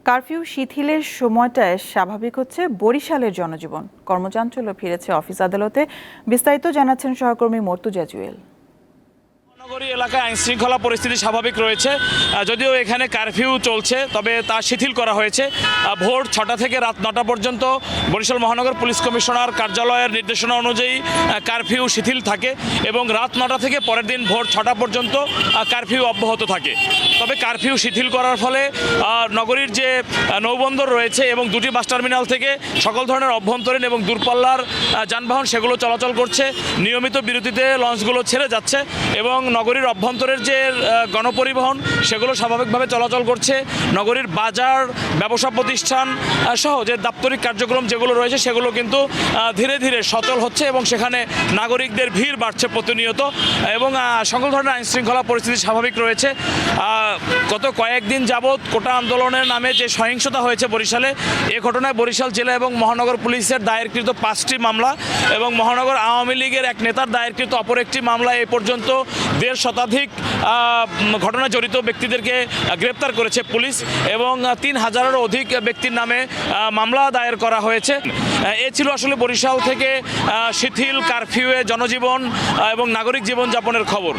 Curfew শিথিলের সময়টায় স্বাভাবিক হচ্ছে বরিশালের জনজীবন। কর্মচাঞ্চল্য ফিরেছে অফিস আদালতে। বিস্তারিত জানাচ্ছেন সহকর্মী মর্তুজা জুয়েল। মহানগরী এলাকায় আইনশৃঙ্খলা পরিস্থিতি স্বাভাবিক রয়েছে, যদিও এখানে কারফিউ চলছে, তবে তা শিথিল করা হয়েছে। ভোর 6টা থেকে রাত 9টা পর্যন্ত বরিশাল মহানগর পুলিশ কমিশনার কার্যালয়ের নির্দেশনা অনুযায়ী কারফিউ শিথিল থাকে এবং রাত 9টা থেকে পরের দিন ভোর 6টা পর্যন্ত কারফিউ অব্যাহত থাকে। তবে কারফিউ শিথিল করার ফলে নগরীর যে নৌবন্দর রয়েছে এবং দুটি বাস টার্মিনাল থেকে সকল ধরনের অভ্যন্তরীণ এবং দূরপাল্লার যানবাহন সেগুলো চলাচল করছে। নিয়মিত বিরতিতে লঞ্চগুলো ছেড়ে যাচ্ছে এবং নগরীর অভ্যন্তরের যে গণপরিবহন সেগুলো স্বাভাবিকভাবে চলাচল করছে। নগরীর বাজার, ব্যবসা প্রতিষ্ঠান সহ যে দাপ্তরিক কার্যক্রম যেগুলো রয়েছে সেগুলো কিন্তু ধীরে ধীরে সচল হচ্ছে এবং সেখানে নাগরিকদের ভিড় বাড়ছে প্রতিনিয়ত এবং সকল ধরনের আইনশৃঙ্খলা পরিস্থিতি স্বাভাবিক রয়েছে। গত কয়েকদিন যাবৎ কোটা আন্দোলনের নামে যে সহিংসতা হয়েছে বরিশালে, এ ঘটনায় বরিশাল জেলা এবং মহানগর পুলিশের দায়েরকৃত 5টি মামলা এবং মহানগর আওয়ামী লীগের এক নেতার দায়েরকৃত অপর একটি মামলায় এ পর্যন্ত 1.5 শতাধিক ঘটনায় জড়িত ব্যক্তিদেরকে গ্রেপ্তার করেছে পুলিশ এবং 3000-এরও অধিক ব্যক্তির নামে মামলা দায়ের করা হয়েছে। এ ছিল আসলে বরিশাল থেকে শিথিল কারফিউয়ে জনজীবন এবং নাগরিক জীবনযাপনের খবর।